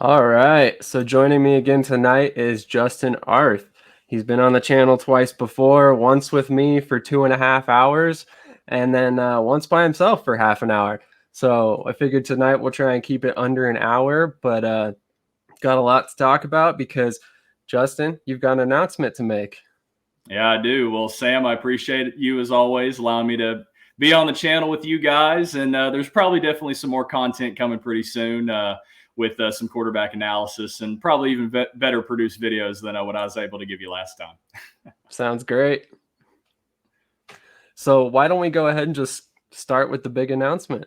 All right. So joining me again tonight is Justin Arth. He's been on the channel twice before, once with me for 2.5 hours, and then once by himself for half an hour. So I figured tonight we'll try and keep it under an hour, but got a lot to talk about because Justin, you've got an announcement to make. Yeah, I do. Well, Sam, I appreciate you as always allowing me to be on the channel with you guys. And there's probably definitely some more content coming pretty soon with some quarterback analysis and probably even better produced videos than what I was able to give you last time. Sounds great. So why don't we go ahead and just start with the big announcement?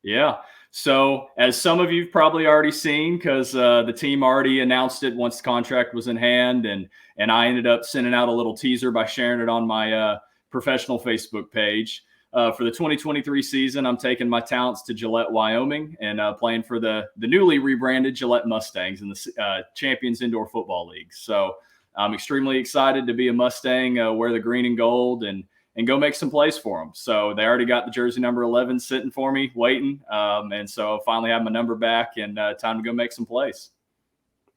Yeah. So, as some of you've probably already seen, because the team already announced it once the contract was in hand, and I ended up sending out a little teaser by sharing it on my professional Facebook page. For the 2023 season, I'm taking my talents to Gillette, Wyoming, and playing for the newly rebranded Gillette Mustangs in the Champions Indoor Football League. So, I'm extremely excited to be a Mustang, wear the green and gold, and go make some plays for them. So they already got the jersey number 11 sitting for me, waiting. And so I finally have my number back and time to go make some plays.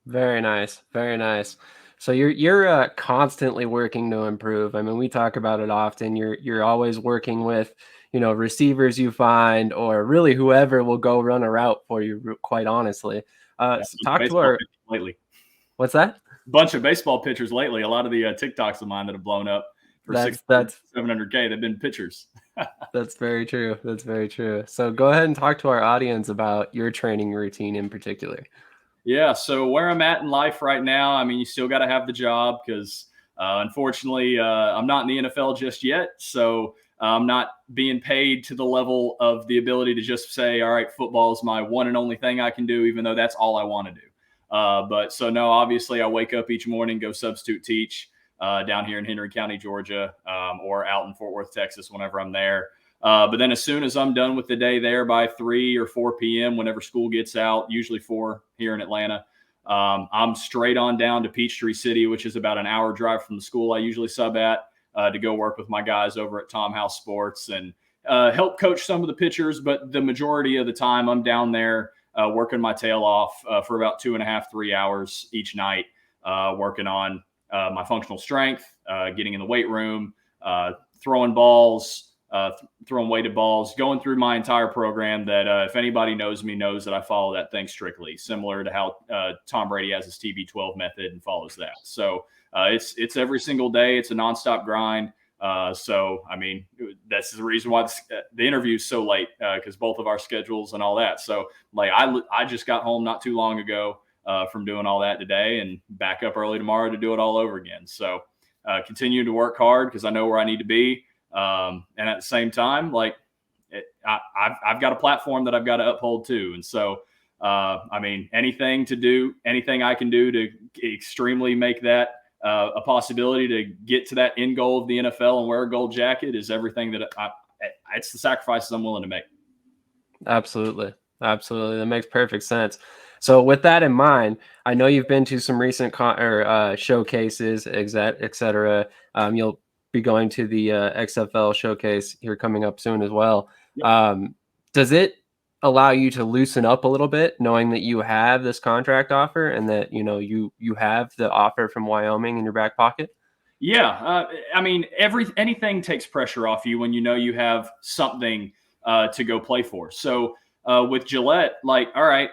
Very nice. Very nice. So you're constantly working to improve. I mean, we talk about it often. You're always working with, receivers you find or really whoever will go run a route for you, quite honestly. So talk to our lately. What's that? Bunch of baseball pitchers lately. A lot of the TikToks of mine that have blown up for that's 700K. They've been pitchers. That's very true. That's very true. So go ahead and talk to our audience about your training routine in particular. Yeah. So where I'm at in life right now, I mean, you still got to have the job because unfortunately, I'm not in the NFL just yet. So I'm not being paid to the level of the ability to just say, all right, football is my one and only thing I can do, even though that's all I want to do. But so no, obviously I wake up each morning, go substitute teach down here in Henry County, Georgia, or out in Fort Worth, Texas, whenever I'm there. But then as soon as I'm done with the day there by 3 or 4 p.m., whenever school gets out, usually 4 here in Atlanta, I'm straight on down to Peachtree City, which is about an hour drive from the school I usually sub at, to go work with my guys over at Tom House Sports and help coach some of the pitchers. But the majority of the time I'm down there working my tail off for about 2.5, 3 hours each night, working on my functional strength, getting in the weight room, throwing balls, throwing weighted balls, going through my entire program that if anybody knows me knows that I follow that thing strictly, similar to how Tom Brady has his TB12 method and follows that. So it's every single day. It's a nonstop grind. So, I mean, that's the reason why the interview is so late, because both of our schedules and all that. So like I just got home not too long ago from doing all that today and back up early tomorrow to do it all over again. So continue to work hard because I know where I need to be. And at the same time, like I've got a platform that I've got to uphold too. And so, I mean, anything I can do to extremely make that a possibility to get to that end goal of the NFL and wear a gold jacket is everything that it's the sacrifices I'm willing to make. Absolutely. Absolutely. That makes perfect sense. So with that in mind, I know you've been to some recent showcases, et cetera. You'll be going to the XFL showcase here coming up soon as well. Yep. Does it allow you to loosen up a little bit knowing that you have this contract offer and that, you have the offer from Wyoming in your back pocket? Yeah. I mean, anything takes pressure off you when you know you have something to go play for. So with Gillette, like, all right,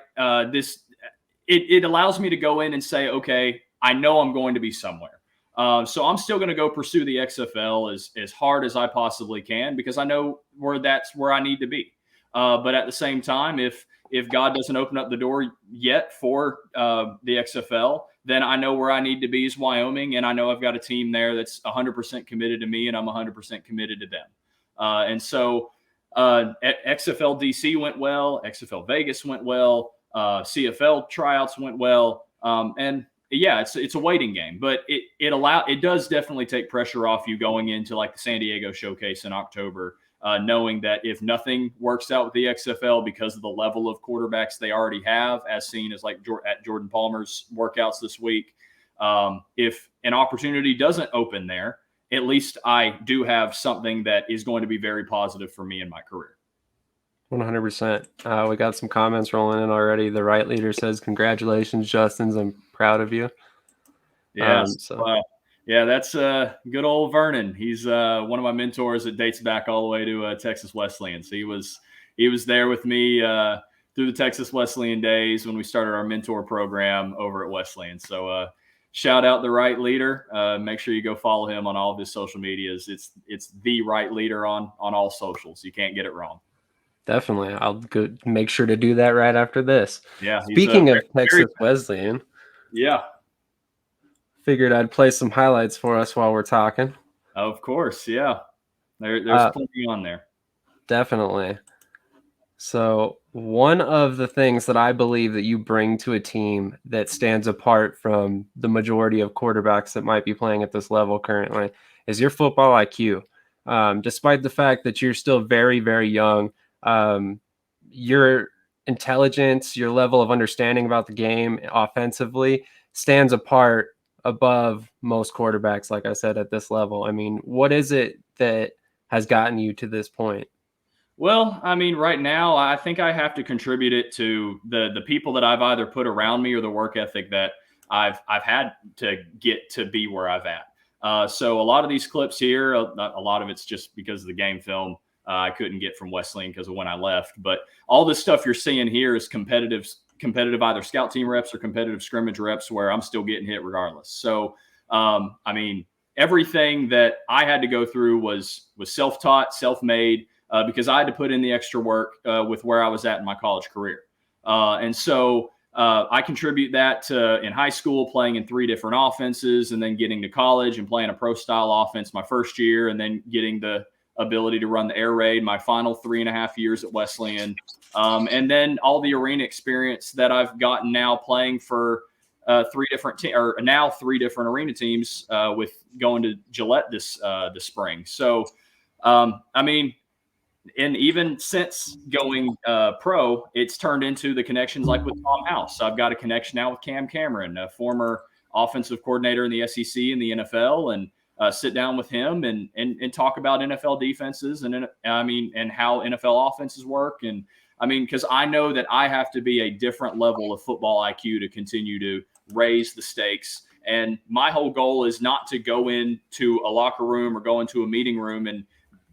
it allows me to go in and say, okay, I know I'm going to be somewhere. So I'm still going to go pursue the XFL as hard as I possibly can because I know that's where I need to be. But at the same time, if God doesn't open up the door yet for the XFL, then I know where I need to be is Wyoming, and I know I've got a team there that's 100% committed to me, and I'm 100% committed to them. And so XFL DC went well, XFL Vegas went well, CFL tryouts went well, and yeah, it's a waiting game, but it does definitely take pressure off you going into like the San Diego showcase in October, knowing that if nothing works out with the XFL because of the level of quarterbacks they already have, as seen as like at Jordan Palmer's workouts this week, if an opportunity doesn't open there, at least I do have something that is going to be very positive for me in my career. 100%. We got some comments rolling in already. The right leader says, "Congratulations, Justins. I'm proud of you." Yes. So Wow. Yeah, that's good old Vernon. He's one of my mentors that dates back all the way to Texas Wesleyan. So he was there with me through the Texas Wesleyan days when we started our mentor program over at Wesleyan. So shout out the right leader. Make sure you go follow him on all of his social medias. It's the right leader on all socials. You can't get it wrong. definitely, I'll go make sure to do that right after this. Yeah, he's a Speaking of very, Texas Wesleyan, yeah, figured I'd play some highlights for us while we're talking. of course, yeah. There's Uh, plenty on there. Definitely. So, one of the things that I believe that you bring to a team that stands apart from the majority of quarterbacks that might be playing at this level currently is your football IQ. Despite the fact that you're still very, very young, um, your intelligence, your level of understanding about the game offensively stands apart above most quarterbacks, like I said, at this level. I mean, what is it that has gotten you to this point? Well, I mean, right now, I think I have to contribute it to the people that I've either put around me or the work ethic that I've had to get to be where I've at. So a lot of these clips here, a lot of it's just because of the game film I couldn't get from Wesleyan because of when I left. But all this stuff you're seeing here is competitive either scout team reps or competitive scrimmage reps where I'm still getting hit regardless. So I mean, everything that I had to go through was self-taught, self-made because I had to put in the extra work with where I was at in my college career. And so I contribute that to in high school playing in 3 different offenses and then getting to college and playing a pro style offense my first year and then getting the ability to run the air raid my final 3.5 years at Wesleyan. And then all the arena experience that I've gotten now playing for 3 different or now 3 different arena teams with going to Gillette this spring. So, I mean, and even since going pro, it's turned into the connections like with Tom House. So I've got a connection now with Cam Cameron, a former offensive coordinator in the SEC and the NFL, and sit down with him and talk about NFL defenses and I mean and how NFL offenses work. And I mean, because I know that I have to be a different level of football IQ to continue to raise the stakes. And my whole goal is not to go into a locker room or go into a meeting room and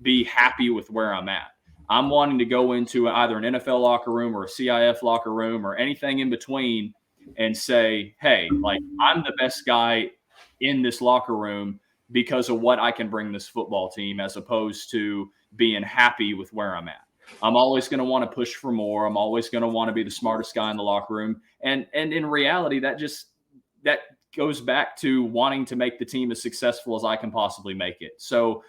be happy with where I'm at. I'm wanting to go into either an NFL locker room or a CIF locker room or anything in between and say, hey, like I'm the best guy in this locker room because of what I can bring this football team as opposed to being happy with where I'm at. I'm always going to want to push for more. I'm always going to want to be the smartest guy in the locker room. And in reality, that goes back to wanting to make the team as successful as I can possibly make it. So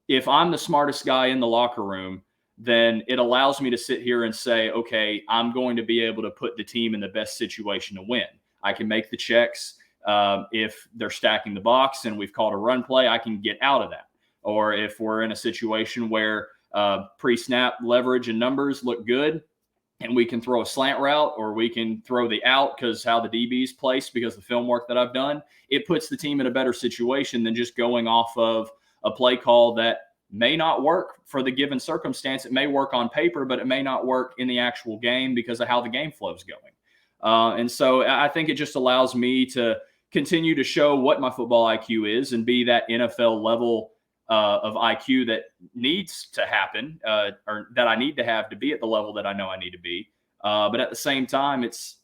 if I'm the smartest guy in the locker room, then it allows me to sit here and say, okay, I'm going to be able to put the team in the best situation to win. I can make the checks. If they're stacking the box and we've called a run play, I can get out of that. Or if we're in a situation where pre-snap leverage and numbers look good and we can throw a slant route or we can throw the out because how the DB's placed because of the film work that I've done, it puts the team in a better situation than just going off of a play call that may not work for the given circumstance. It may work on paper, but it may not work in the actual game because of how the game flow is going. And so I think it just allows me to continue to show what my football IQ is and be that NFL level of IQ that needs to happen or that I need to have to be at the level that I know I need to be. But at the same time, it's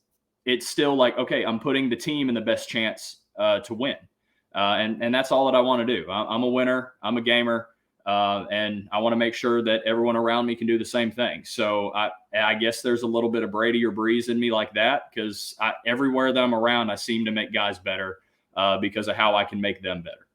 still like, okay, I'm putting the team in the best chance to win. And that's all that I want to do. I'm a winner. I'm a gamer. And I want to make sure that everyone around me can do the same thing. So I guess there's a little bit of Brady or Breeze in me like that because everywhere that I'm around, I seem to make guys better because of how I can make them better.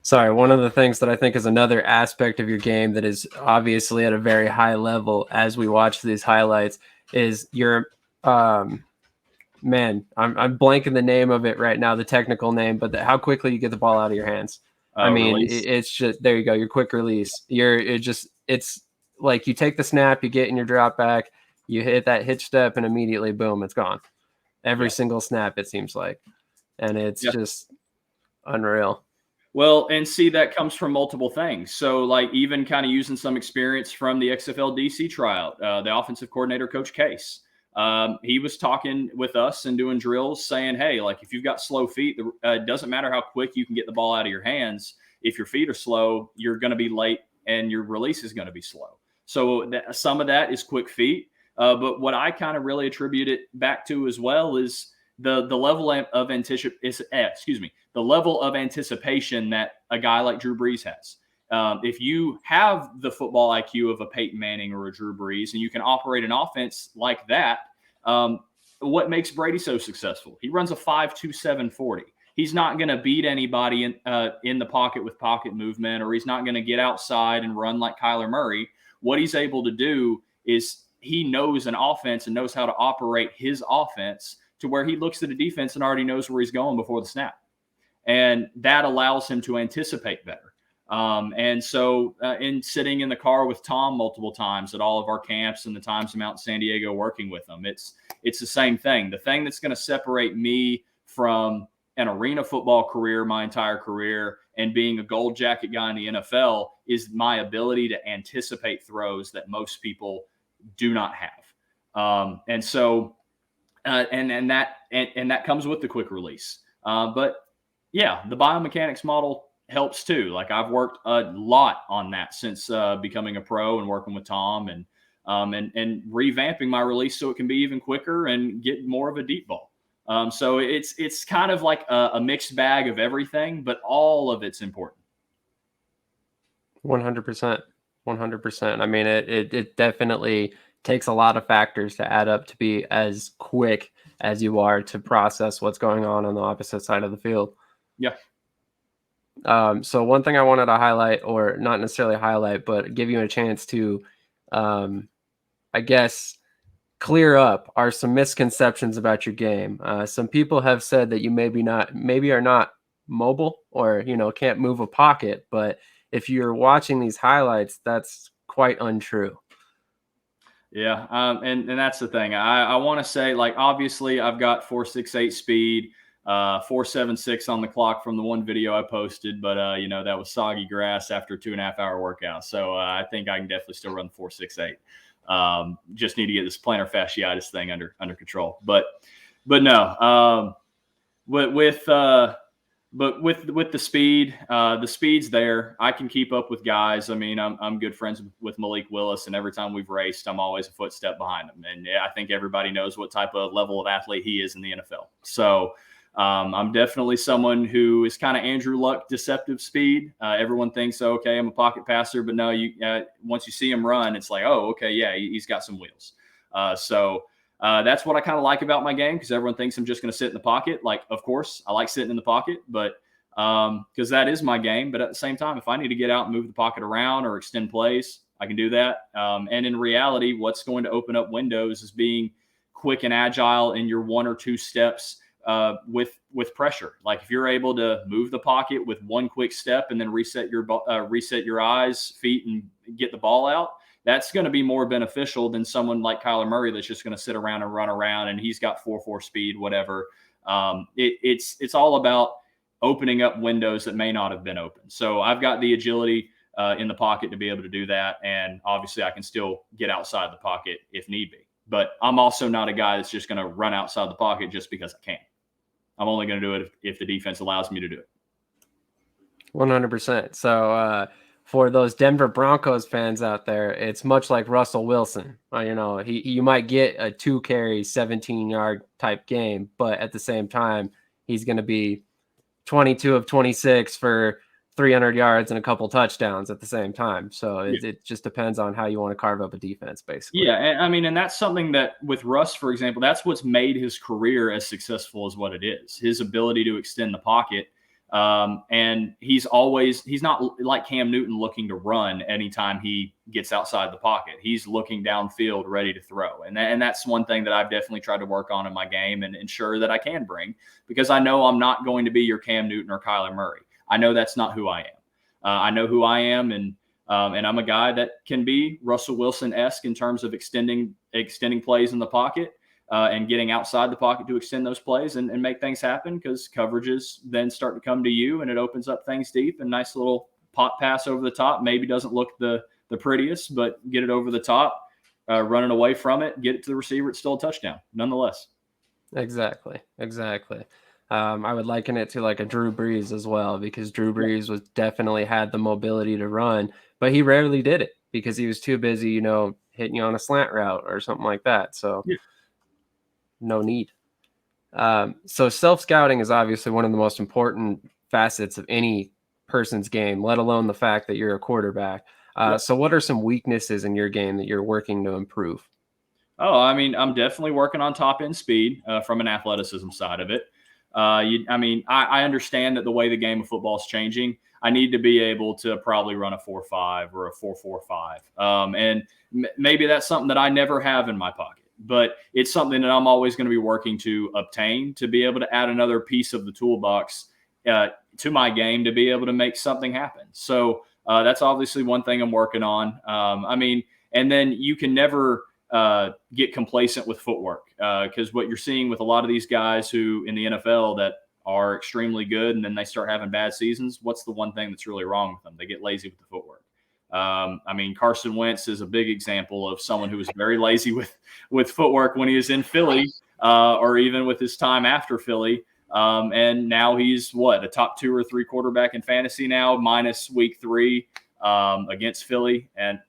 Sorry, one of the things that I think is another aspect of your game that is obviously at a very high level as we watch these highlights is your man, I'm blanking the name of it right now, the technical name, but how quickly you get the ball out of your hands. I mean, it's just there you go, your quick release. It's like you take the snap, you get in your drop back, you hit that hitch step, and immediately boom, it's gone. Every single snap, it seems like. And it's just Unreal. Well, and see, that comes from multiple things. So, like, even kind of using some experience from the XFL DC tryout, the offensive coordinator, Coach Case, he was talking with us and doing drills saying, hey, like, if you've got slow feet, it doesn't matter how quick you can get the ball out of your hands. If your feet are slow, you're going to be late and your release is going to be slow. So, some of that is quick feet. But what I kind of really attribute it back to as well is the level of the level of anticipation that a guy like Drew Brees has. If you have the football IQ of a Peyton Manning or a Drew Brees, and you can operate an offense like that, what makes Brady so successful? He runs a 5.27 40. He's not going to beat anybody in the pocket with pocket movement, or he's not going to get outside and run like Kyler Murray. What he's able to do is he knows an offense and knows how to operate his offense to where he looks at a defense and already knows where he's going before the snap. And that allows him to anticipate better. And so in sitting in the car with Tom multiple times at all of our camps and the times I'm out in San Diego working with him, it's the same thing. The thing that's going to separate me from an arena football career, my entire career, and being a gold jacket guy in the NFL is my ability to anticipate throws that most people do not have. And so, and that comes with the quick release. But yeah, the biomechanics model helps too. Like, I've worked a lot on that since becoming a pro and working with Tom and revamping my release so it can be even quicker and get more of a deep ball. So it's kind of like a mixed bag of everything, but all of it's important. 100%. 100%. I mean, it definitely takes a lot of factors to add up to be as quick as you are to process what's going on the opposite side of the field. Yeah. So one thing I wanted to highlight, or not necessarily highlight, but give you a chance to, I guess, clear up are some misconceptions about your game. Some people have said that you maybe are not mobile, or, can't move a pocket, but if you're watching these highlights, that's quite untrue. Yeah. And that's the thing. I want to say, like, obviously I've got 4.68 speed, 4.76 on the clock from the one video I posted, but that was soggy grass after a 2.5 hour workout. So I think I can definitely still run the 4.68. Just need to get this plantar fasciitis thing under control. But no, with the speed, the speed's there. I can keep up with guys. I mean, I'm good friends with Malik Willis, and every time we've raced, I'm always a footstep behind him. And I think everybody knows what type of level of athlete he is in the NFL. So I'm definitely someone who is kind of Andrew Luck deceptive speed. Everyone thinks, okay, I'm a pocket passer, but no, once you see him run, it's like, oh, okay, yeah, he's got some wheels. So that's what I kind of like about my game, because everyone thinks I'm just going to sit in the pocket. Like, of course, I like sitting in the pocket, but because that is my game. But at the same time, if I need to get out and move the pocket around or extend plays, I can do that. And in reality, what's going to open up windows is being quick and agile in your one or two steps with pressure. Like, if you're able to move the pocket with one quick step and then reset your eyes, feet, and get the ball out, that's going to be more beneficial than someone like Kyler Murray that's just going to sit around and run around and he's got 4.4 speed, whatever. It's all about opening up windows that may not have been open. So I've got the agility in the pocket to be able to do that. And obviously I can still get outside the pocket if need be. But I'm also not a guy that's just going to run outside the pocket just because I can. I'm only going to do it if the defense allows me to do it. 100%. So for those Denver Broncos fans out there, it's much like Russell Wilson. You might get a 2-carry, 17-yard type game, but at the same time, he's going to be 22 of 26 for 300 yards and a couple touchdowns at the same time. So it just depends on how you want to carve up a defense, basically. Yeah, and that's something that with Russ, for example, that's what's made his career as successful as what it is. His ability to extend the pocket. And he's not like Cam Newton looking to run anytime he gets outside the pocket. He's looking downfield, ready to throw. And that's one thing that I've definitely tried to work on in my game and ensure that I can bring, because I know I'm not going to be your Cam Newton or Kyler Murray. I know that's not who I am. I know who I am. And I'm a guy that can be Russell Wilson-esque in terms of extending plays in the pocket. and getting outside the pocket to extend those plays and make things happen, because coverages then start to come to you and it opens up things deep. And nice little pop pass over the top. Maybe doesn't look the prettiest, but get it over the top, running away from it, get it to the receiver. It's still a touchdown nonetheless. Exactly. I would liken it to like a Drew Brees as well, because Drew Brees was definitely had the mobility to run, but he rarely did it because he was too busy, hitting you on a slant route or something like that. So no need. So self-scouting is obviously one of the most important facets of any person's game, let alone the fact that you're a quarterback. So what are some weaknesses in your game that you're working to improve? Oh, I mean, I'm definitely working on top end speed from an athleticism side of it. I understand that the way the game of football is changing, I need to be able to probably run a 4.5 or a 4.45. And maybe that's something that I never have in my pocket, but it's something that I'm always going to be working to obtain, to be able to add another piece of the toolbox to my game to be able to make something happen. So that's obviously one thing I'm working on. And then you can never get complacent with footwork, because what you're seeing with a lot of these guys who in the NFL that are extremely good and then they start having bad seasons, what's the one thing that's really wrong with them? They get lazy with the footwork. Carson Wentz is a big example of someone who was very lazy with footwork when he was in Philly, or even with his time after Philly. And now he's a top 2 or 3 quarterback in fantasy now, minus week 3 against Philly. And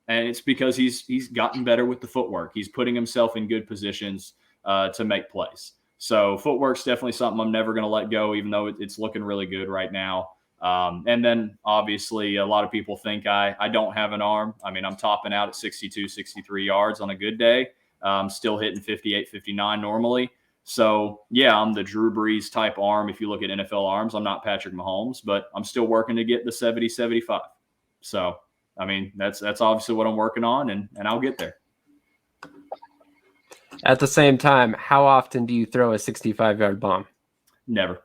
it's because he's gotten better with the footwork. He's putting himself in good positions to make plays. So footwork's definitely something I'm never going to let go, even though it's looking really good right now. And then obviously a lot of people think I don't have an arm. I mean, I'm topping out at 62, 63 yards on a good day. I'm still hitting 58, 59 normally. So yeah, I'm the Drew Brees type arm. If you look at NFL arms, I'm not Patrick Mahomes, but I'm still working to get the 70, 75. So, I mean, that's obviously what I'm working on, and I'll get there. At the same time, how often do you throw a 65-yard bomb? Never.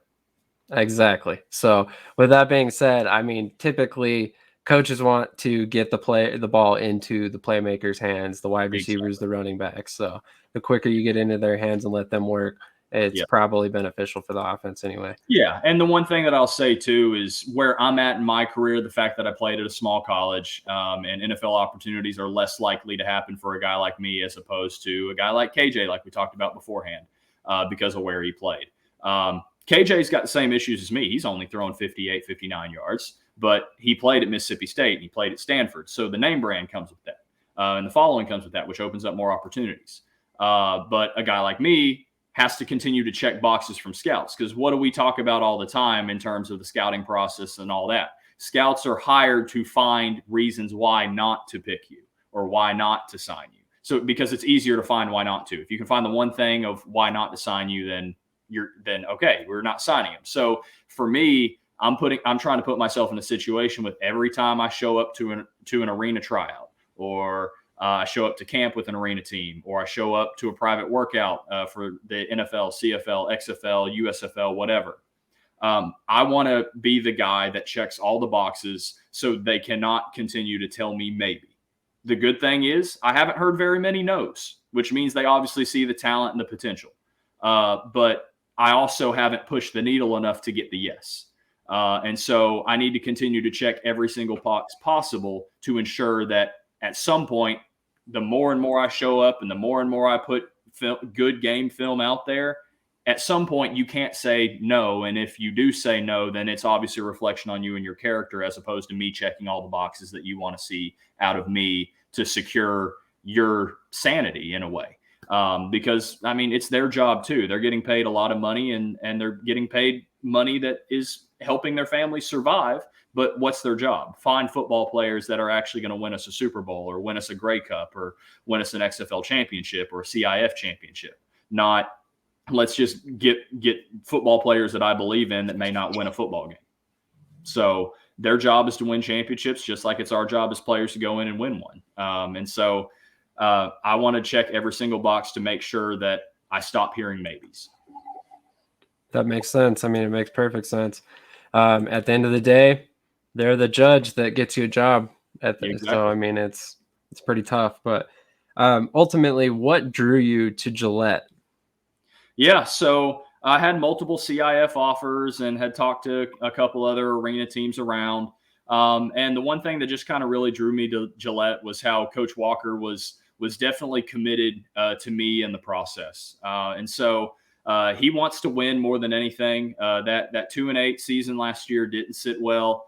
Exactly. So with that being said, I mean, typically coaches want to get the ball into the playmakers' hands, the wide receivers, the running backs. So the quicker you get into their hands and let them work, it's probably beneficial for the offense anyway. Yeah. And the one thing that I'll say too is where I'm at in my career, the fact that I played at a small college, and NFL opportunities are less likely to happen for a guy like me as opposed to a guy like KJ, like we talked about beforehand, because of where he played. KJ's got the same issues as me. He's only thrown 58, 59 yards, but he played at Mississippi State and he played at Stanford. So the name brand comes with that. And the following comes with that, which opens up more opportunities. But a guy like me has to continue to check boxes from scouts, because what do we talk about all the time in terms of the scouting process and all that? Scouts are hired to find reasons why not to pick you or why not to sign you. So because it's easier to find why not to. If you can find the one thing of why not to sign you, then okay, we're not signing him. So for me, I'm trying to put myself in a situation with every time I show up to an arena tryout, or I show up to camp with an arena team, or I show up to a private workout for the NFL, CFL, XFL, USFL, whatever. I want to be the guy that checks all the boxes so they cannot continue to tell me maybe. The good thing is I haven't heard very many no's, which means they obviously see the talent and the potential. But I also haven't pushed the needle enough to get the yes. And so I need to continue to check every single box possible to ensure that at some point, the more and more I show up and the more I put good game film out there, at some point you can't say no. And if you do say no, then it's obviously a reflection on you and your character, as opposed to me checking all the boxes that you want to see out of me to secure your sanity in a way. Because I mean, it's their job too. They're getting paid a lot of money, and they're getting paid money that is helping their family survive. But what's their job? Find football players that are actually going to win us a Super Bowl, or win us a Grey Cup, or win us an XFL championship or a CIF championship. Not let's just get football players that I believe in that may not win a football game. So their job is to win championships, just like it's our job as players to go in and win one. And so I want to check every single box to make sure that I stop hearing maybes. That makes sense. I mean, it makes perfect sense. At the end of the day, they're the judge that gets you a job. Exactly. So, I mean, it's pretty tough. But ultimately, what drew you to Gillette Yeah, so I had multiple CIF offers and had talked to a couple other arena teams around. And the one thing that just kind of really drew me to Gillette was how Coach Walker was definitely committed to me in the process. And so he wants to win more than anything. That 2-8 season last year didn't sit well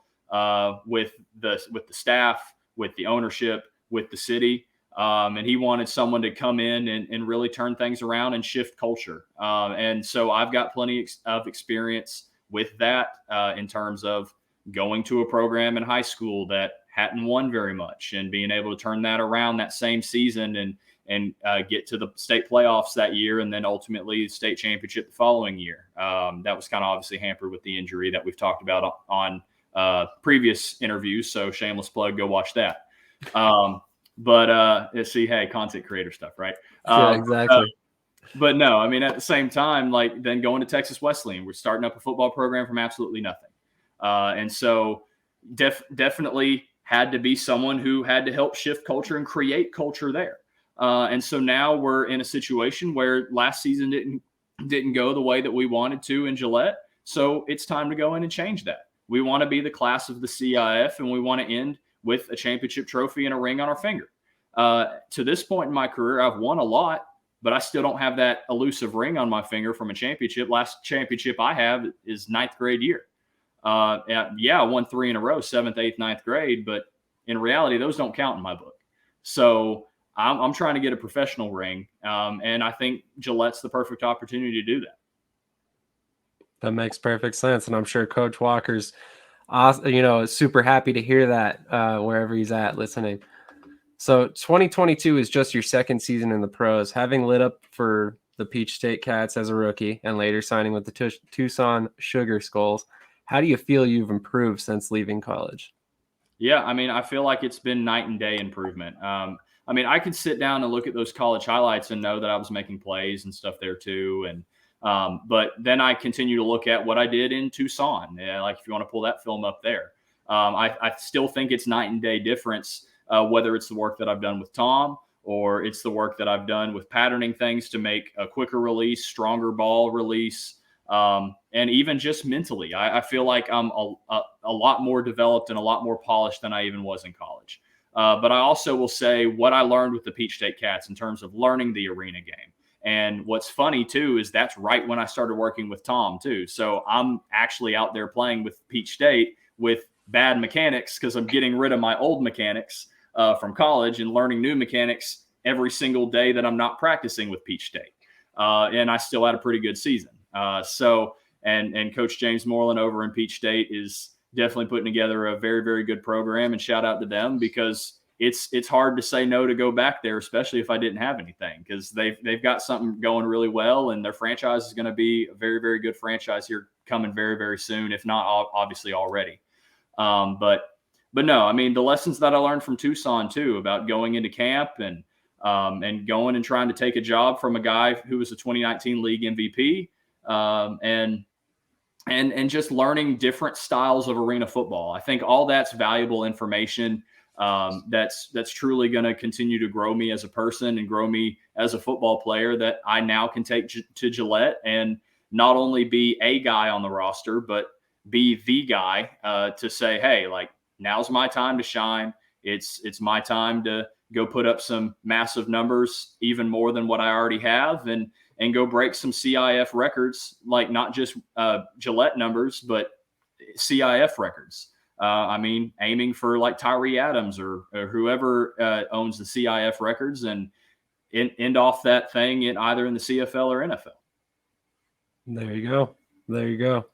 with the staff, with the ownership, with the city. And he wanted someone to come in and really turn things around and shift culture. And so I've got plenty of experience with that in terms of going to a program in high school that hadn't won very much and being able to turn that around that same season and get to the state playoffs that year and then ultimately the state championship the following year. That was kind of obviously hampered with the injury that we've talked about on previous interviews. So shameless plug, go watch that. But see, hey, content creator stuff, right? Yeah, exactly. But no, I mean, at the same time, like then going to Texas Wesleyan, we're starting up a football program from absolutely nothing. And so definitely had to be someone who had to help shift culture and create culture there. And so now we're in a situation where last season didn't go the way that we wanted to in Gillette. So it's time to go in and change that. We want to be the class of the CIF, and we want to end with a championship trophy and a ring on our finger. To this point in my career, I've won a lot, but I still don't have that elusive ring on my finger from a championship. Last championship I have is ninth grade year. Yeah, I won 3 in a row, 7th, 8th, 9th grade, but in reality, those don't count in my book. So I'm trying to get a professional ring, and I think Gillette's the perfect opportunity to do that. That makes perfect sense, and I'm sure Coach Walker's, super happy to hear that wherever he's at listening. So 2022 is just your second season in the pros, having lit up for the Peach State Cats as a rookie and later signing with the Tucson Sugar Skulls. How do you feel you've improved since leaving college? Yeah, I mean, I feel like it's been night and day improvement. I mean, I could sit down and look at those college highlights and know that I was making plays and stuff there too. And but then I continue to look at what I did in Tucson. Yeah, like if you want to pull that film up there, I still think it's night and day difference. Whether it's the work that I've done with Tom or it's the work that I've done with patterning things to make a quicker release, stronger ball release, and even just mentally, I feel like I'm a lot more developed and a lot more polished than I even was in college. But I also will say what I learned with the Peach State Cats in terms of learning the arena game. And what's funny too is that's right when I started working with Tom too. So I'm actually out there playing with Peach State with bad mechanics because I'm getting rid of my old mechanics from college and learning new mechanics every single day that I'm not practicing with Peach State. And I still had a pretty good season. And Coach James Moreland over in Peach State is definitely putting together a very, very good program, and shout out to them because it's hard to say no to go back there, especially if I didn't have anything, because they've got something going really well, and their franchise is going to be a very, very good franchise here coming very, very soon, if not obviously already. But no, I mean, the lessons that I learned from Tucson too about going into camp and going and trying to take a job from a guy who was a 2019 league MVP, and just learning different styles of arena football. I think all that's valuable information. That's truly going to continue to grow me as a person and grow me as a football player that I now can take to Gillette and not only be a guy on the roster, but be the guy to say, hey, like now's my time to shine. It's my time to go put up some massive numbers, even more than what I already have, and go break some CIF records, like not just Gillette numbers, but CIF records. I mean, aiming for like Tyree Adams or whoever owns the CIF records and end off that thing in either in the CFL or NFL. There you go. There you go.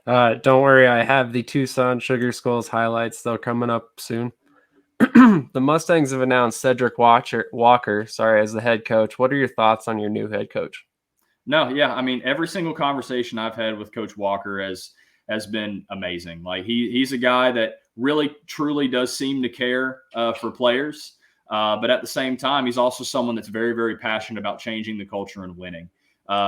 Don't worry, I have the Tucson Sugar Skulls highlights. They're coming up soon. The Mustangs have announced Cedric Walker, as the head coach. What are your thoughts on your new head coach? No, yeah, I mean, every single conversation I've had with Coach Walker has been amazing. Like he's a guy that really truly does seem to care for players, but at the same time, he's also someone that's very, very passionate about changing the culture and winning.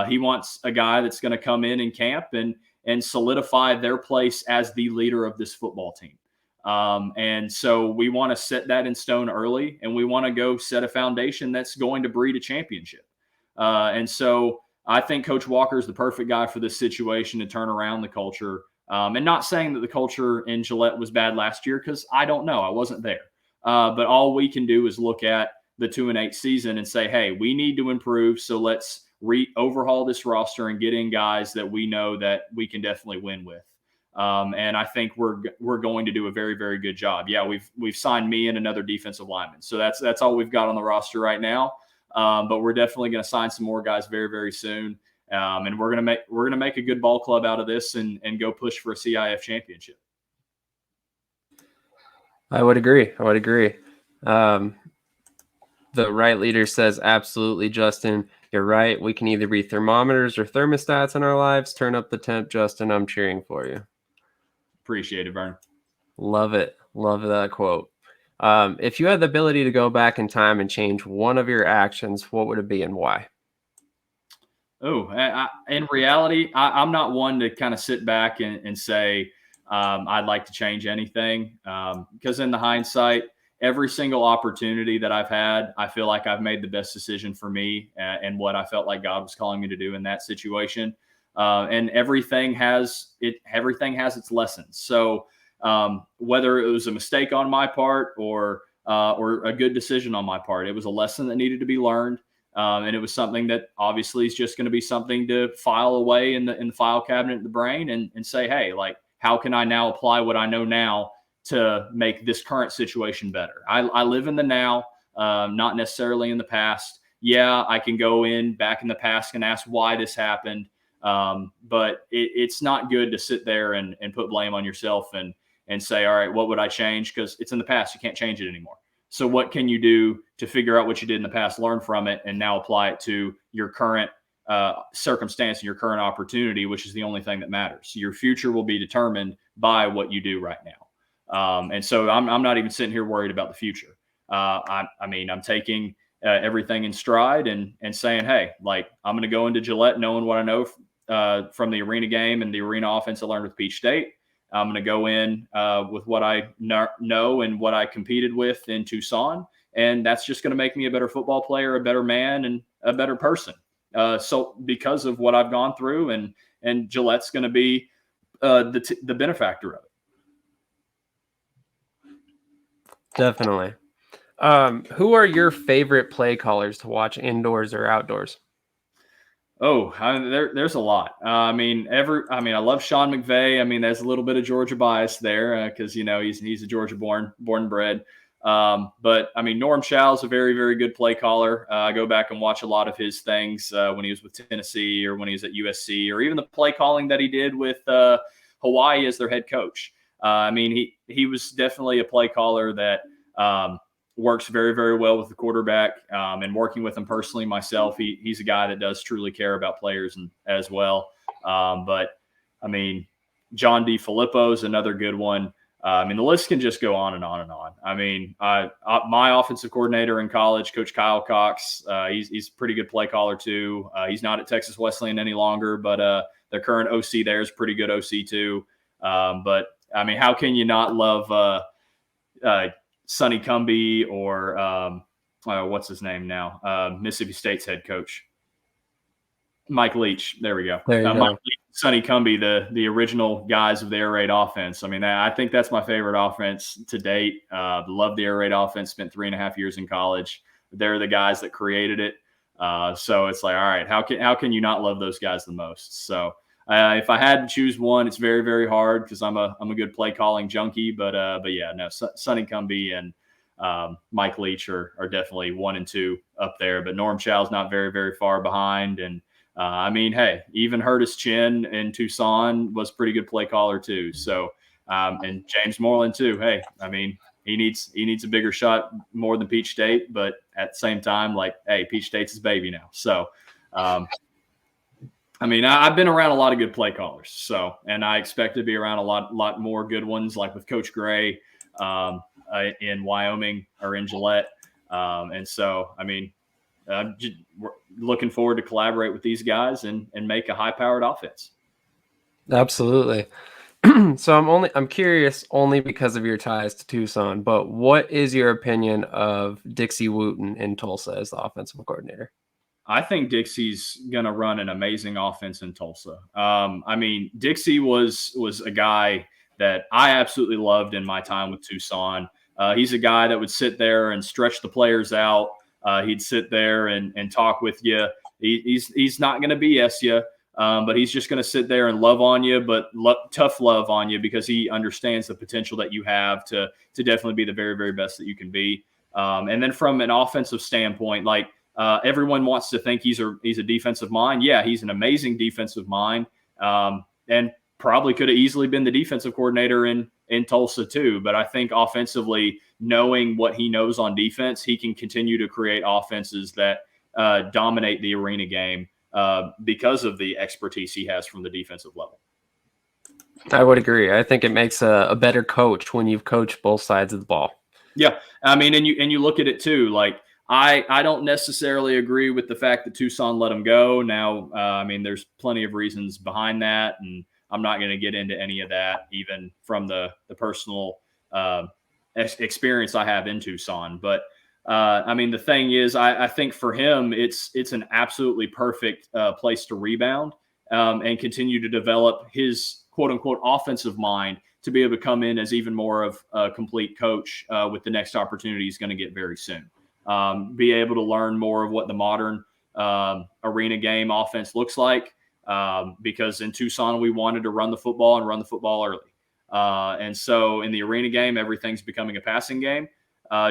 He wants a guy that's going to come in camp and solidify their place as the leader of this football team. And so we want to set that in stone early, and we want to go set a foundation that's going to breed a championship. And so I think Coach Walker is the perfect guy for this situation to turn around the culture. And not saying that the culture in Gillette was bad last year, because I don't know. I wasn't there. But all we can do is look at the 2-8 season and say, hey, we need to improve. So let's overhaul this roster and get in guys that we know that we can definitely win with. And I think we're going to do a very, very good job. Yeah, we've signed me and another defensive lineman. So that's all we've got on the roster right now. But we're definitely going to sign some more guys very, very soon. And we're gonna make a good ball club out of this and go push for a CIF championship. I would agree. The right leader says, absolutely, Justin. You're right. We can either be thermometers or thermostats in our lives. Turn up the temp, Justin. I'm cheering for you. Appreciate it, Vern. Love it. Love that quote. If you had the ability to go back in time and change one of your actions, what would it be and why? Oh, in reality, I'm not one to kind of sit back and say I'd like to change anything, because in the hindsight, every single opportunity that I've had, I feel like I've made the best decision for me and what I felt like God was calling me to do in that situation. And everything has its lessons. So whether it was a mistake on my part or a good decision on my part, it was a lesson that needed to be learned. And it was something that obviously is just going to be something to file away in the file cabinet of the brain and say, hey, like, how can I now apply what I know now to make this current situation better? I live in the now, not necessarily in the past. Yeah, I can go back in the past and ask why this happened. But it's not good to sit there and put blame on yourself and say, all right, what would I change? Because it's in the past. You can't change it anymore. So what can you do to figure out what you did in the past, learn from it, and now apply it to your current circumstance and your current opportunity, which is the only thing that matters. Your future will be determined by what you do right now. And so I'm not even sitting here worried about the future. I mean, I'm taking everything in stride and saying, hey, like, I'm going to go into Gillette knowing what I know from the arena game and the arena offense I learned with Peach State. I'm going to go in with what I know and what I competed with in Tucson. And that's just going to make me a better football player, a better man, and a better person. So because of what I've gone through, and Gillette's going to be the benefactor of it. Definitely. Who are your favorite play callers to watch indoors or outdoors? Oh, there's a lot. I love Sean McVay. I mean, there's a little bit of Georgia bias there because he's a Georgia born and bred. But I mean, Norm Chow's a very, very good play caller. I go back and watch a lot of his things when he was with Tennessee or when he was at USC, or even the play calling that he did with Hawaii as their head coach. I mean, he was definitely a play caller that works very, very well with the quarterback, and working with him personally myself, he's a guy that does truly care about players as well. But I mean, John DeFilippo is another good one. I mean, the list can just go on and on and on. I mean, my offensive coordinator in college, Coach Kyle Cox, he's a pretty good play caller too. He's not at Texas Wesleyan any longer, but their current OC there is pretty good OC too. But I mean, how can you not love Sonny Cumbie or what's his name now? Mississippi State's head coach, Mike Leach. There we go. Mike Leach, Sonny Cumbie, the original guys of the air raid offense. I mean, I think that's my favorite offense to date. Love the air raid offense. Spent 3.5 years in college. They're the guys that created it. So it's like, all right, how can you not love those guys the most? So if I had to choose one, it's very, very hard because I'm a good play calling junkie. But yeah, no, Sonny Cumbie and Mike Leach are definitely 1 and 2 up there. But Norm Chow's not very, very far behind. And I mean, hey, even Curtis Chin in Tucson was pretty good play caller too. So and James Moreland too. Hey, I mean, he needs a bigger shot more than Peach State, but at the same time, like, hey, Peach State's his baby now. So. I mean, I've been around a lot of good play callers, and I expect to be around a lot more good ones, like with Coach Gray in Wyoming or in Gillette. And so, I mean, we're looking forward to collaborate with these guys and make a high-powered offense. Absolutely. So I'm curious only because of your ties to Tucson, but what is your opinion of Dixie Wooten in Tulsa as the offensive coordinator? I think Dixie's going to run an amazing offense in Tulsa. I mean, Dixie was a guy that I absolutely loved in my time with Tucson. He's a guy that would sit there and stretch the players out. He'd sit there and talk with you. He's not going to BS you, but he's just going to sit there and love on you, but tough love on you, because he understands the potential that you have to definitely be the very, very best that you can be. And then from an offensive standpoint, like, everyone wants to think he's a defensive mind. Yeah, he's an amazing defensive mind, and probably could have easily been the defensive coordinator in Tulsa too. But I think offensively, knowing what he knows on defense, he can continue to create offenses that dominate the arena game because of the expertise he has from the defensive level. I would agree. I think it makes a better coach when you've coached both sides of the ball. Yeah, I mean, and you look at it too, like, I don't necessarily agree with the fact that Tucson let him go. Now, I mean, there's plenty of reasons behind that, and I'm not going to get into any of that, even from the personal experience I have in Tucson. But I mean, the thing is, I think for him, it's an absolutely perfect place to rebound and continue to develop his quote unquote offensive mind to be able to come in as even more of a complete coach with the next opportunity he's going to get very soon. Be able to learn more of what the modern arena game offense looks like, because in Tucson we wanted to run the football and run the football early. And so in the arena game, everything's becoming a passing game,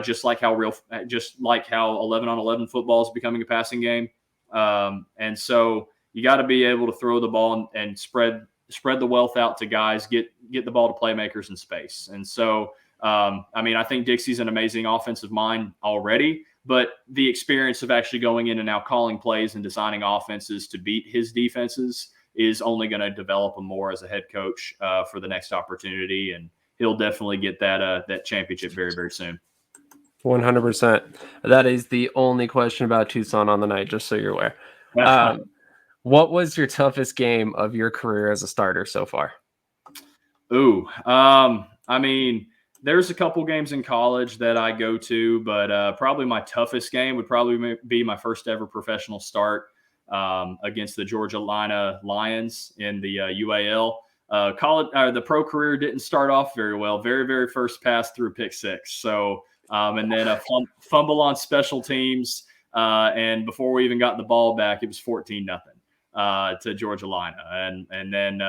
just like how 11-on-11 football is becoming a passing game. And so you got to be able to throw the ball and spread the wealth out to guys, get the ball to playmakers in space. And so I mean, I think Dixie's an amazing offensive mind already, but the experience of actually going in and now calling plays and designing offenses to beat his defenses is only going to develop him more as a head coach for the next opportunity. And he'll definitely get that championship very, very soon. 100%. That is the only question about Tucson on the night, just so you're aware. What was your toughest game of your career as a starter so far? Ooh, I mean, there's a couple games in college that I go to, but probably my toughest game would probably be my first ever professional start against the Georgia Lions in the UAL. The pro career didn't start off very well. Very, very first pass through pick six. So, and then a fumble on special teams. And before we even got the ball back, it was 14-0 to Georgia Lions. And then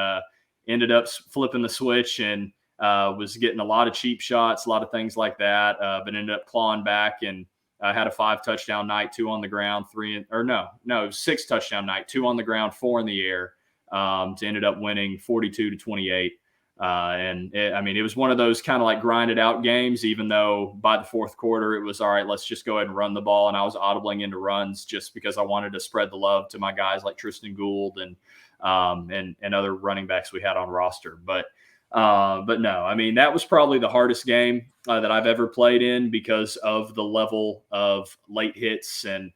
ended up flipping the switch and was getting a lot of cheap shots, a lot of things like that, but ended up clawing back and had a 5-touchdown night, 2 on the ground, it was 6-touchdown night, 2 on the ground, 4 in the air, to ended up winning 42-28. I mean, it was one of those kind of like grinded out games, even though by the fourth quarter it was all right, let's just go ahead and run the ball. And I was audibling into runs just because I wanted to spread the love to my guys like Tristan Gould and other running backs we had on roster. But no, I mean, that was probably the hardest game that I've ever played in because of the level of late hits and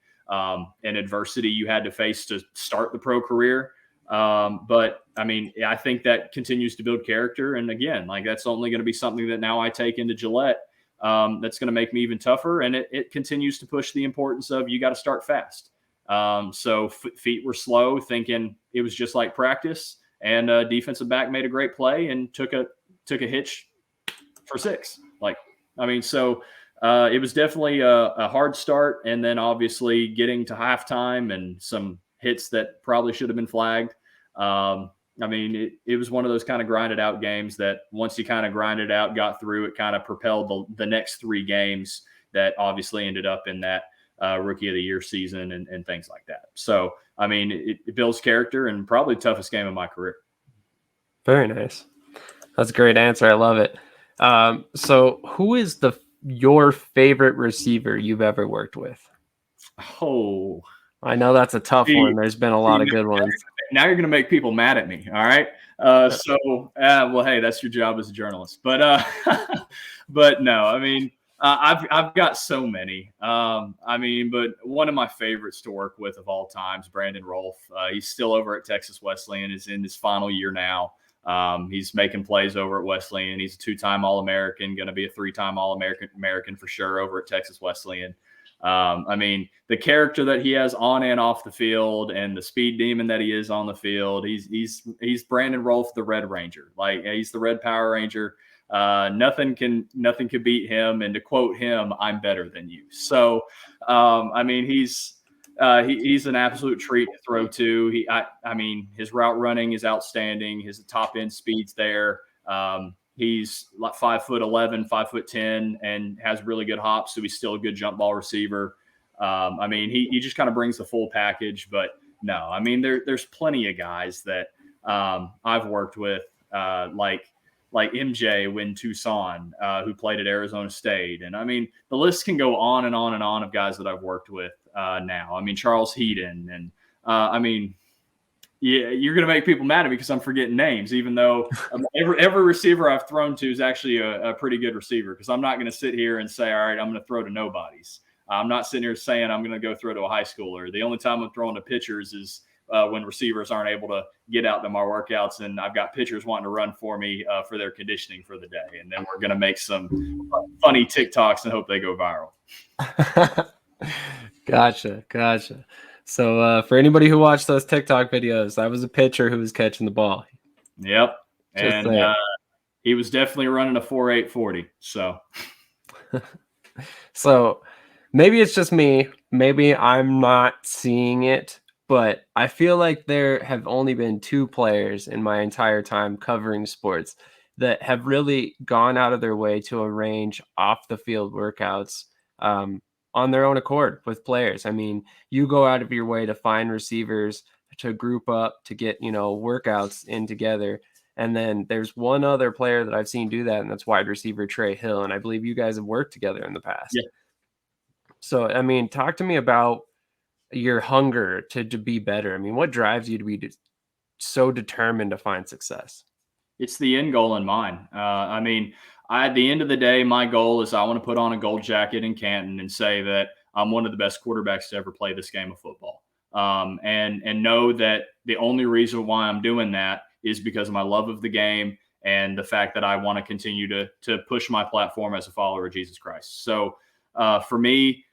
adversity you had to face to start the pro career. But I mean, I think that continues to build character. And again, like that's only going to be something that now I take into Gillette. That's going to make me even tougher. And it continues to push the importance of you got to start fast. So feet were slow, thinking it was just like practice. And defensive back made a great play and took a hitch for 6. So it was definitely a hard start. And then obviously getting to halftime and some hits that probably should have been flagged. I mean, it was one of those kind of grinded out games that once you kind of grinded out, got through, it kind of propelled the next 3 games that obviously ended up in that Rookie of the Year season and things like that. So, I mean, it builds character and probably the toughest game of my career. Very nice. That's a great answer. I love it. So who is your favorite receiver you've ever worked with? Oh, I know that's a tough one. There's been a lot of good ones. Now you're going to make people mad at me. All right. Well, hey, that's your job as a journalist. But but no, I mean, I've got so many. I mean, but one of my favorites to work with of all times, Brandon Rolfe. He's still over at Texas Wesleyan, is in his final year now. He's making plays over at Wesleyan. He's a 2-time All-American, going to be a 3-time All-American for sure over at Texas Wesleyan. I mean, the character that he has on and off the field, and the speed demon that he is on the field, he's Brandon Rolfe, the Red Ranger. Like, he's the Red Power Ranger. Nothing can beat him. And to quote him, "I'm better than you." So, I mean, he's an absolute treat to throw to. I mean, his route running is outstanding. His top end speed's there. He's like 5'11", 5'10", and has really good hops. So he's still a good jump ball receiver. I mean, he just kind of brings the full package. But no, I mean, there's plenty of guys that I've worked with, like MJ Win Tucson, who played at Arizona State. And I mean, the list can go on and on and on of guys that I've worked with now. I mean, Charles Heaton. And I mean, yeah, you're going to make people mad at me because I'm forgetting names, even though every receiver I've thrown to is actually a pretty good receiver, because I'm not going to sit here and say, all right, I'm going to throw to nobodies. I'm not sitting here saying I'm going to go throw to a high schooler. The only time I'm throwing to pitchers is when receivers aren't able to get out to my workouts, and I've got pitchers wanting to run for me for their conditioning for the day. And then we're going to make some funny TikToks and hope they go viral. Gotcha. So for anybody who watched those TikTok videos, I was a pitcher who was catching the ball. Yep. And he was definitely running a 4.8 40. So maybe it's just me. Maybe I'm not seeing it, but I feel like there have only been 2 players in my entire time covering sports that have really gone out of their way to arrange off the field workouts on their own accord with players. I mean, you go out of your way to find receivers to group up to get, workouts in together. And then there's one other player that I've seen do that, and that's wide receiver Trey Hill. And I believe you guys have worked together in the past. Yeah. So, I mean, talk to me about your hunger to be better. I mean, what drives you to be so determined to find success? It's the end goal in mind. I mean, at the end of the day, my goal is I want to put on a gold jacket in Canton and say that I'm one of the best quarterbacks to ever play this game of football. And know that the only reason why I'm doing that is because of my love of the game and the fact that I want to continue to push my platform as a follower of Jesus Christ. So for me,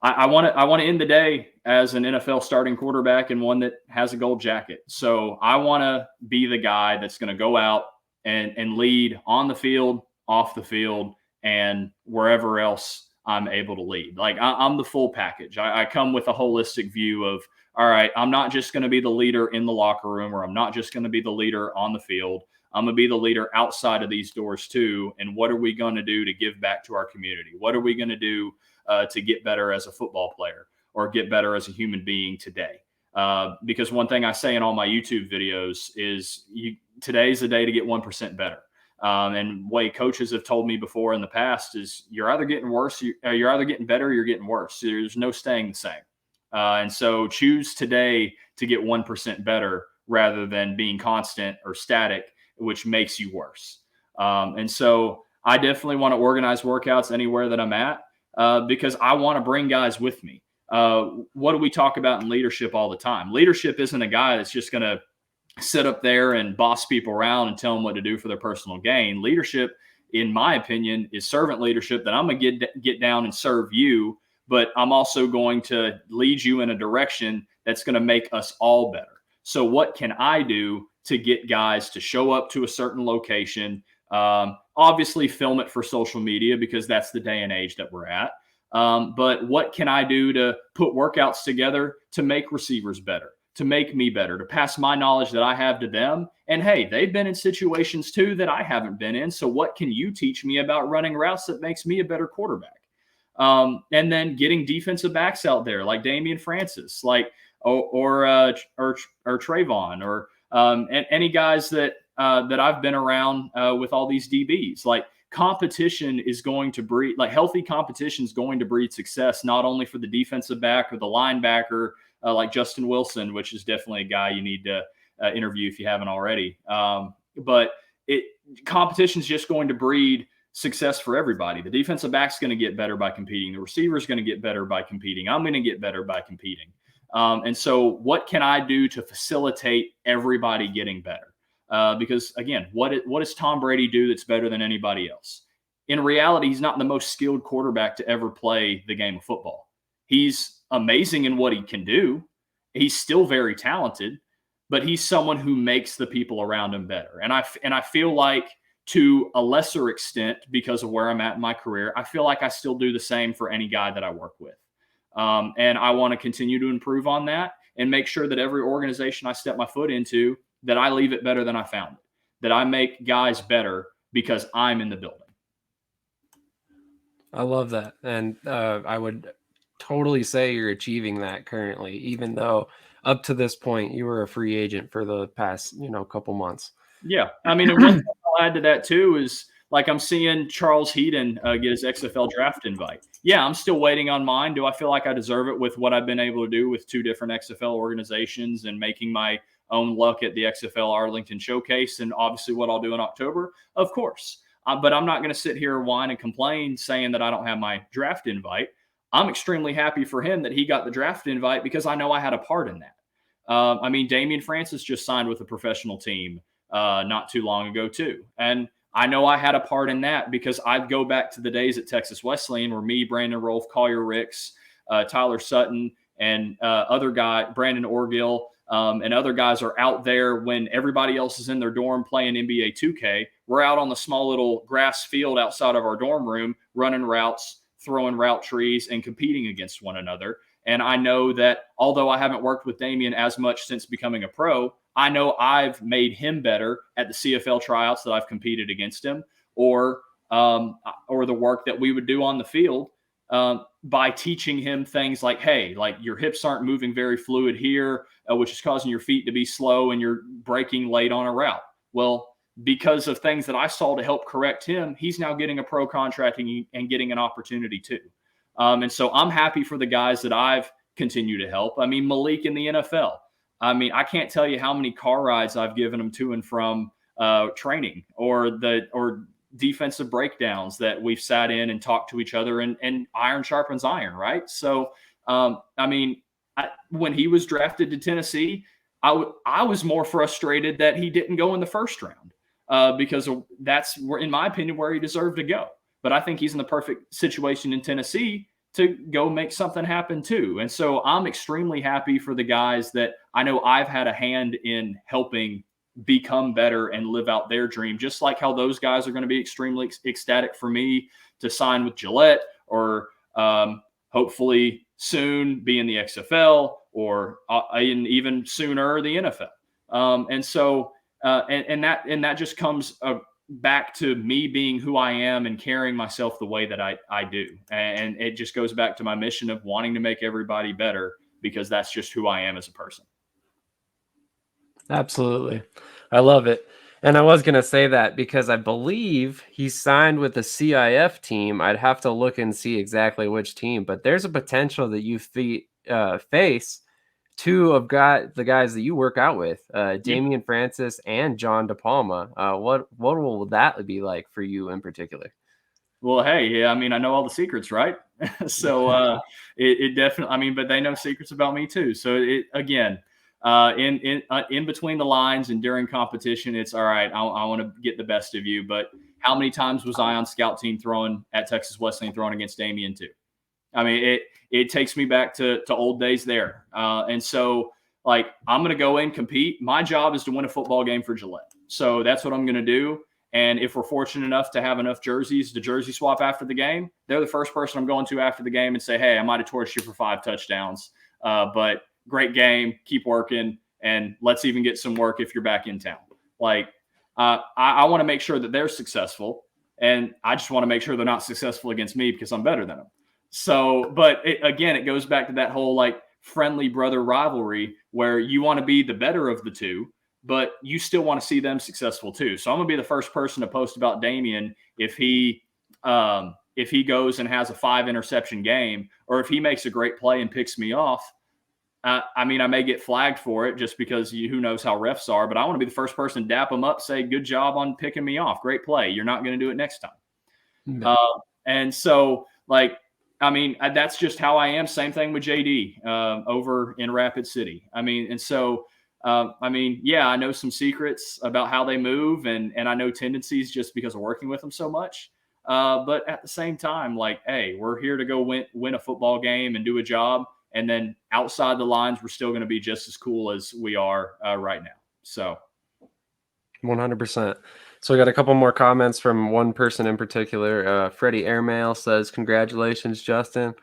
I want to end the day as an NFL starting quarterback and one that has a gold jacket. So I want to be the guy that's going to go out and lead on the field, off the field, and wherever else I'm able to lead. Like, I'm the full package. I come with a holistic view of, all right, I'm not just going to be the leader in the locker room, or I'm not just going to be the leader on the field. I'm going to be the leader outside of these doors too. And what are we going to do to give back to our community? What are we going to do to get better as a football player or get better as a human being today? Because one thing I say in all my YouTube videos is today's the day to get 1% better. And what coaches have told me before in the past is you're either getting worse, you're either getting better, or you're getting worse. There's no staying the same. And so choose today to get 1% better rather than being constant or static, which makes you worse. And so I definitely want to organize workouts anywhere that I'm at because I want to bring guys with me. What do we talk about in leadership all the time? Leadership isn't a guy that's just going to sit up there and boss people around and tell them what to do for their personal gain. Leadership, in my opinion, is servant leadership, that I'm going to get down and serve you, but I'm also going to lead you in a direction that's going to make us all better. So what can I do to get guys to show up to a certain location? Obviously film it for social media because that's the day and age that we're at. But what can I do to put workouts together to make receivers better, to make me better, to pass my knowledge that I have to them? And hey, they've been in situations too that I haven't been in. So what can you teach me about running routes that makes me a better quarterback? And then getting defensive backs out there like Damian Francis, or Trayvon, or and any guys that I've been around with all these DBs. Like, competition is going to breed, like, healthy competition is going to breed success, not only for the defensive back or the linebacker, like Justin Wilson, which is definitely a guy you need to interview if you haven't already. But competition is just going to breed success for everybody. The defensive back's going to get better by competing. The receiver's going to get better by competing. I'm going to get better by competing. And so what can I do to facilitate everybody getting better? Because again, what does Tom Brady do that's better than anybody else? In reality, he's not the most skilled quarterback to ever play the game of football. He's amazing in what he can do. He's still very talented, but he's someone who makes the people around him better. And I feel like, to a lesser extent, because of where I'm at in my career, I feel like I still do the same for any guy that I work with. And I want to continue to improve on that and make sure that every organization I step my foot into, that I leave it better than I found it, that I make guys better because I'm in the building. I love that. And I would totally say you're achieving that currently, even though up to this point you were a free agent for the past, couple months. Yeah. I mean, and one thing I'll add to that too is, like, I'm seeing Charles Heaton get his XFL draft invite. Yeah, I'm still waiting on mine. Do I feel like I deserve it with what I've been able to do with 2 different XFL organizations and making my own luck at the XFL Arlington Showcase, and obviously what I'll do in October? Of course. But I'm not going to sit here, whine, and complain saying that I don't have my draft invite. I'm extremely happy for him that he got the draft invite, because I know I had a part in that. I mean, Damian Francis just signed with a professional team not too long ago too. And I know I had a part in that, because I'd go back to the days at Texas Wesleyan where me, Brandon Rolfe, Collier Ricks, Tyler Sutton, and other guy, Brandon Orgill, and other guys are out there when everybody else is in their dorm playing NBA 2K. We're out on the small little grass field outside of our dorm room, running routes, throwing route trees, and competing against one another. And I know that although I haven't worked with Damian as much since becoming a pro, I know I've made him better at the CFL tryouts that I've competed against him, or the work that we would do on the field, by teaching him things like, hey, like, your hips aren't moving very fluid here, which is causing your feet to be slow and you're breaking late on a route. Well, because of things that I saw to help correct him, he's now getting a pro contract and getting an opportunity too. And so I'm happy for the guys that I've continued to help. I mean, Malik in the NFL. I mean, I can't tell you how many car rides I've given him to and from training, or defensive breakdowns that we've sat in and talked to each other, and iron sharpens iron, right? So, I mean, when he was drafted to Tennessee, I was more frustrated that he didn't go in the first round, because that's where, in my opinion, where he deserved to go. But I think he's in the perfect situation in Tennessee to go make something happen too. And so I'm extremely happy for the guys that I know I've had a hand in helping become better and live out their dream, just like how those guys are going to be extremely ecstatic for me to sign with Gillette, or hopefully soon be in the XFL, or even sooner the NFL. And so that just comes back to me being who I am and carrying myself the way that I do. And it just goes back to my mission of wanting to make everybody better, because that's just who I am as a person. Absolutely. I love it. And I was going to say that because I believe he signed with the CIF team. I'd have to look and see exactly which team, but there's a potential that you face 2 of the guys that you work out with, Damian Francis and John DePalma. What will that be like for you in particular? Well, hey, yeah, I mean, I know all the secrets, right? So it definitely, I mean, but they know secrets about me too. So again, in between the lines and during competition, it's all right. I want to get the best of you. But how many times was I on scout team throwing at Texas Wesleyan, throwing against Damian too? I mean, it takes me back to old days there. And so, like, I'm going to go in, compete. My job is to win a football game for Gillette. So that's what I'm going to do. And if we're fortunate enough to have enough jerseys to jersey swap after the game, they're the first person I'm going to after the game and say, hey, I might have torched you for 5 touchdowns, but great game, keep working, and let's even get some work if you're back in town. Like, I want to make sure that they're successful, and I just want to make sure they're not successful against me because I'm better than them. So, but it goes back to that whole, like, friendly brother rivalry where you want to be the better of the 2, but you still want to see them successful too. So I'm going to be the first person to post about Damian if he goes and has a 5 interception game, or if he makes a great play and picks me off. I mean, I may get flagged for it just because who knows how refs are, but I want to be the first person to dap them up, say, good job on picking me off. Great play. You're not going to do it next time. No. And so, like, I mean, that's just how I am. Same thing with JD over in Rapid City. I mean, and so, I mean, yeah, I know some secrets about how they move, and I know tendencies just because of working with them so much. But at the same time, like, hey, we're here to go win a football game and do a job. And then outside the lines, we're still going to be just as cool as we are right now. So 100%. So we got a couple more comments from one person in particular. Freddie Airmail says, "Congratulations, Justin."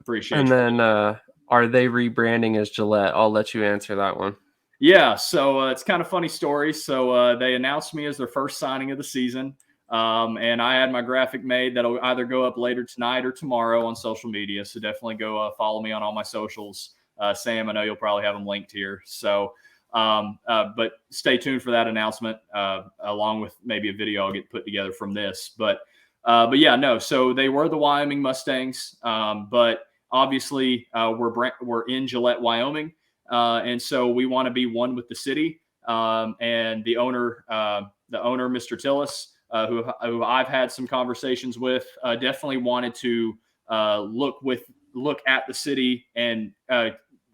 appreciate And you. then, are they rebranding as Gillette? I'll let you answer that one. Yeah, so it's kind of funny story. So they announced me as their first signing of the season. And I had my graphic made that'll either go up later tonight or tomorrow on social media. So definitely go follow me on all my socials. Sam, I know you'll probably have them linked here. So, but stay tuned for that announcement, along with maybe a video I'll get put together from this. But yeah, no. So they were the Wyoming Mustangs, but obviously we're in Gillette, Wyoming. And so we want to be one with the city. And the owner, Mr. Tillis, who I've had some conversations with, definitely wanted to look at the city and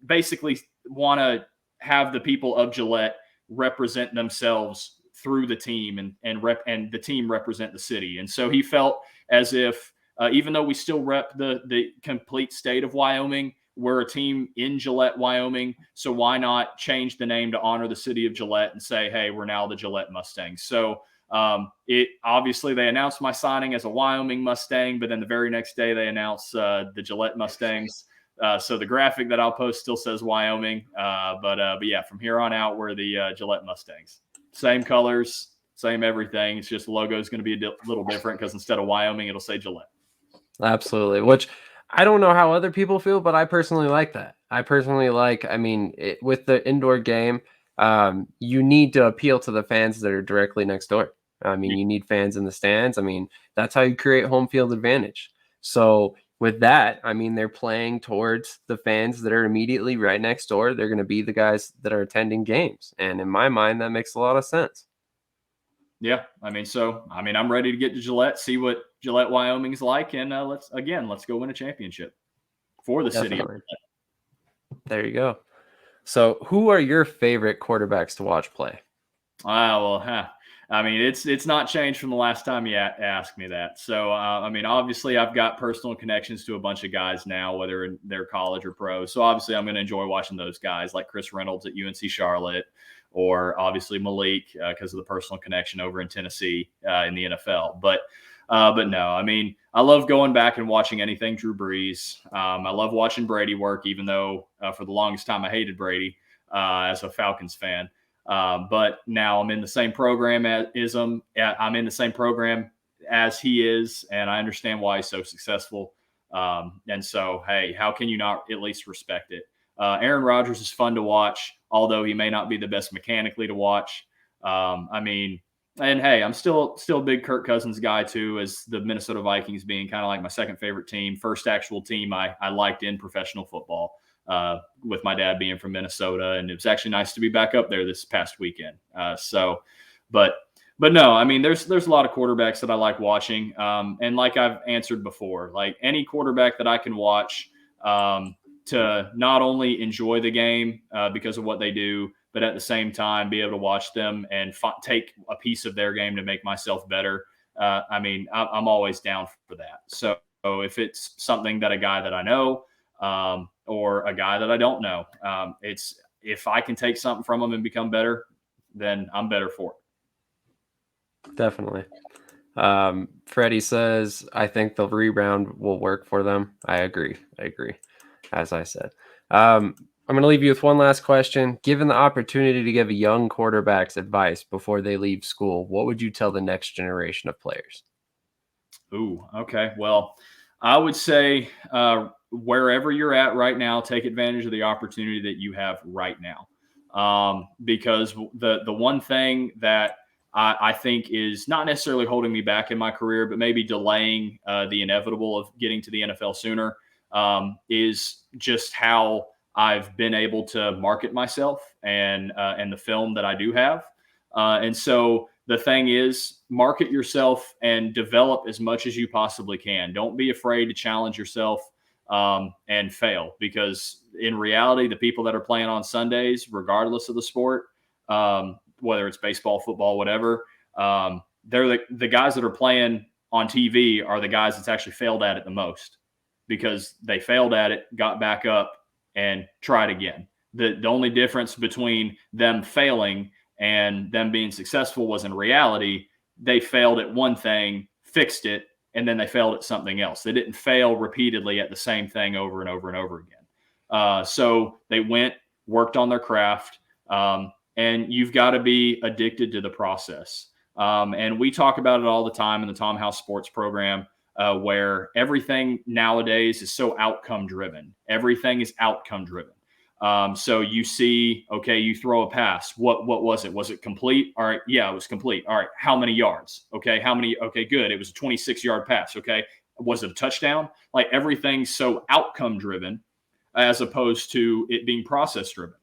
basically want to have the people of Gillette represent themselves through the team and the team represent the city. And so he felt as if even though we still rep the complete state of Wyoming, we're a team in Gillette, Wyoming. So why not change the name to honor the city of Gillette and say, hey, we're now the Gillette Mustangs. So it obviously they announced my signing as a Wyoming Mustang, but then the very next day they announced the Gillette Mustangs. So the graphic that I'll post still says Wyoming. But yeah, from here on out, we're the Gillette Mustangs. Same colors, same everything. It's just the logo is going to be a little different because instead of Wyoming, it'll say Gillette. Absolutely. Which I don't know how other people feel, but I personally like that. I personally like, I mean, with the indoor game, you need to appeal to the fans that are directly next door. I mean, you need fans in the stands. I mean, that's how you create home field advantage. So with that, I mean, they're playing towards the fans that are immediately right next door. They're going to be the guys that are attending games. And in my mind, that makes a lot of sense. Yeah, I mean, I'm ready to get to Gillette, see what Gillette, Wyoming's like, and let's go win a championship for the city. There you go. So, who are your favorite quarterbacks to watch play? I mean, it's not changed from the last time you asked me that. So, I mean, obviously, I've got personal connections to a bunch of guys now, whether they're college or pro. So, obviously, I'm going to enjoy watching those guys like Chris Reynolds at UNC Charlotte, or obviously Malik because of the personal connection over in Tennessee in the NFL. But no, I mean, I love going back and watching anything Drew Brees. I love watching Brady work, even though for the longest time I hated Brady as a Falcons fan. But now I'm in the same program I'm in the same program as he is, and I understand why he's so successful. And so, hey, how can you not at least respect it? Aaron Rodgers is fun to watch, although he may not be the best mechanically to watch. I mean, and hey, I'm still a big Kirk Cousins guy too, as the Minnesota Vikings being kind of like my second favorite team, first actual team I liked in professional football. With my dad being from Minnesota, and it was actually nice to be back up there this past weekend. But no, I mean, there's a lot of quarterbacks that I like watching, and like I've answered before, like any quarterback that I can watch to not only enjoy the game because of what they do, but at the same time be able to watch them and take a piece of their game to make myself better. I mean, I'm always down for that. So if it's something that a guy that I know or a guy that I don't know, it's if I can take something from them and become better, then I'm better for it. Definitely. Freddie says, I think the rebound will work for them. I agree. As I said, I'm going to leave you with one last question. Given the opportunity to give young quarterbacks advice before they leave school, what would you tell the next generation of players? Ooh, okay. Well, I would say wherever you're at right now, take advantage of the opportunity that you have right now. Because the one thing that I think is not necessarily holding me back in my career, but maybe delaying the inevitable of getting to the NFL sooner is just how I've been able to market myself and the film that I do have. And so the thing is, market yourself and develop as much as you possibly can. Don't be afraid to challenge yourself and fail, because in reality, the people that are playing on Sundays, regardless of the sport, whether it's baseball, football, whatever, they're the guys that are playing on TV are the guys that's actually failed at it the most, because they failed at it, got back up, and tried again. The only difference between them failing and them being successful was, in reality, they failed at one thing, fixed it, and then they failed at something else. They didn't fail repeatedly at the same thing over and over and over again. So they went, worked on their craft, and you've got to be addicted to the process. And we talk about it all the time in the Tom House Sports program, where everything nowadays is so outcome driven. Everything is outcome driven. So you see, okay, you throw a pass. What was it? Was it complete? All right. Yeah, it was complete. All right. How many yards? Okay. How many? Okay, good. It was a 26-yard pass. Okay. Was it a touchdown? Like, everything's so outcome driven as opposed to it being process driven.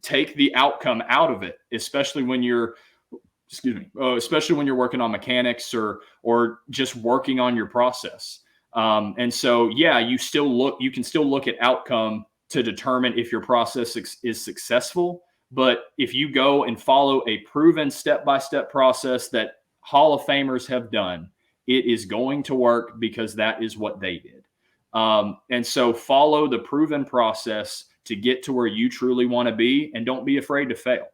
Take the outcome out of it, especially when you're especially when you're working on mechanics or just working on your process. And so, yeah, you can still look at outcome to determine if your process is successful. But if you go and follow a proven step-by-step process that Hall of Famers have done, it is going to work, because that is what they did. And so follow the proven process to get to where you truly want to be, and don't be afraid to fail.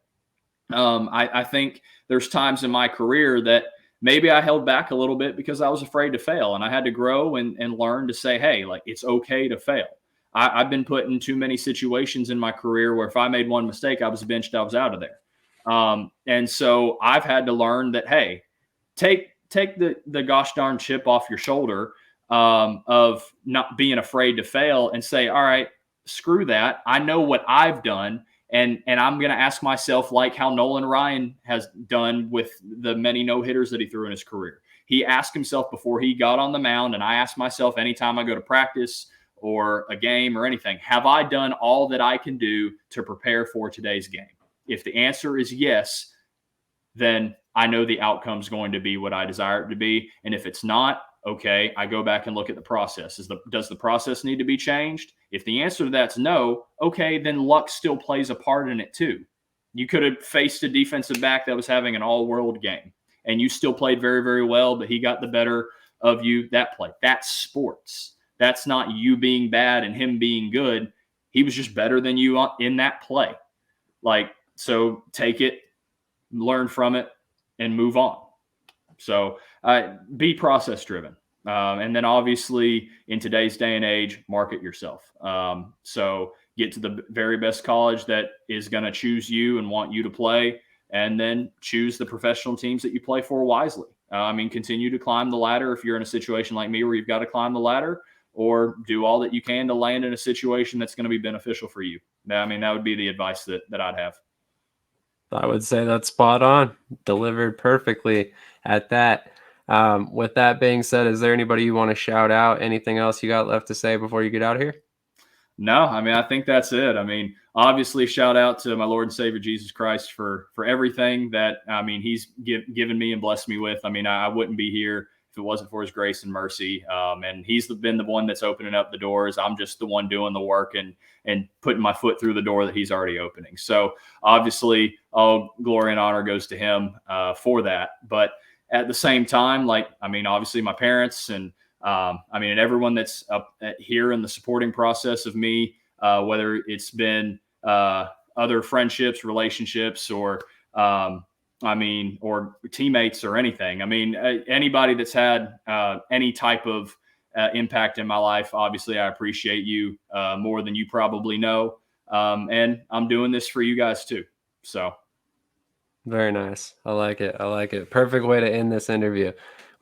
I think there's times in my career that maybe I held back a little bit because I was afraid to fail, and I had to grow and learn to say, hey, like, it's okay to fail. I've been put in too many situations in my career where if I made one mistake, I was benched, I was out of there. And so I've had to learn that, hey, take the gosh darn chip off your shoulder, of not being afraid to fail, and say, all right, screw that. I know what I've done. And I'm going to ask myself, like how Nolan Ryan has done with the many no-hitters that he threw in his career. He asked himself before he got on the mound, and I ask myself anytime I go to practice or a game or anything, have I done all that I can do to prepare for today's game? If the answer is yes, then I know the outcome is going to be what I desire it to be. And if it's not, okay, I go back and look at the process. Does the process need to be changed? If the answer to that's no, okay, then luck still plays a part in it too. You could have faced a defensive back that was having an all-world game, and you still played very, very well, but he got the better of you that play. That's sports. That's not you being bad and him being good. He was just better than you in that play. Like, so take it, learn from it, and move on. So be process driven. And then obviously in today's day and age, market yourself. So get to the very best college that is going to choose you and want you to play, and then choose the professional teams that you play for wisely. Continue to climb the ladder if you're in a situation like me where you've got to climb the ladder, or do all that you can to land in a situation that's going to be beneficial for you. That would be the advice that I'd have. I would say that's spot on, delivered perfectly at that. With that being said, is there anybody you want to shout out? Anything else you got left to say before you get out of here? No, I think that's it. Obviously, shout out to my Lord and Savior Jesus Christ for everything that He's given me and blessed me with. I wouldn't be here if it wasn't for His grace and mercy. And He's been the one that's opening up the doors. I'm just the one doing the work and putting my foot through the door that He's already opening. So obviously, all glory and honor goes to Him for that. But at the same time, obviously my parents and and everyone that's up here in the supporting process of me, whether it's been other friendships, relationships, or or teammates or anything. Anybody that's had any type of impact in my life, obviously I appreciate you more than you probably know. And I'm doing this for you guys too. So. Very nice. I like it. Perfect way to end this interview.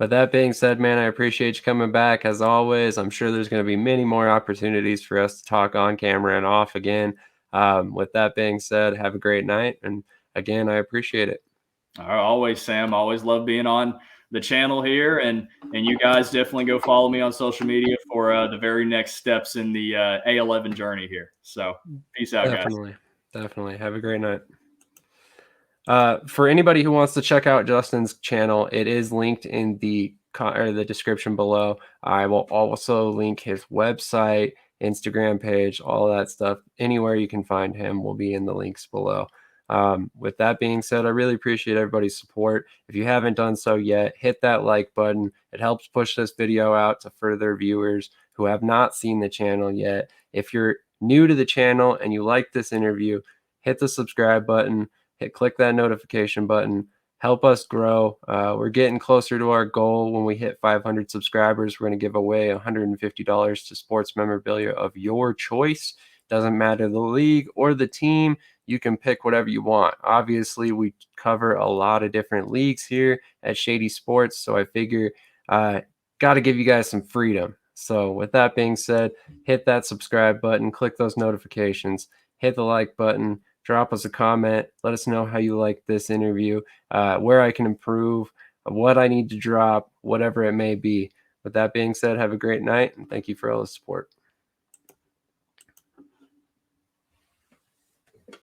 With that being said, man, I appreciate you coming back as always. I'm sure there's going to be many more opportunities for us to talk on camera and off again. With that being said, have a great night. And again, I appreciate it. Always, Sam. Always love being on the channel here. And you guys definitely go follow me on social media for the very next steps in the A11 journey here. So peace out, guys. Definitely. Have a great night. For anybody who wants to check out Justin's channel, it is linked in the description below. I will also link his website, Instagram page, all that stuff. Anywhere you can find him will be in the links below. With that being said, I really appreciate everybody's support. If you haven't done so yet, hit that like button. It helps push this video out to further viewers who have not seen the channel yet. If you're new to the channel and you like this interview, hit the subscribe button, click that notification button. Help us grow. We're getting closer to our goal. When we hit 500 subscribers, we're going to give away $150 to sports memorabilia of your choice. Doesn't matter the league or the team. You can pick whatever you want. Obviously, we cover a lot of different leagues here at Shady Sports, so I figure got to give you guys some freedom. So with that being said, hit that subscribe button, click those notifications, hit the like button, drop us a comment, let us know how you like this interview, where I can improve, what I need to drop, whatever it may be. With that being said, have a great night, and thank you for all the support.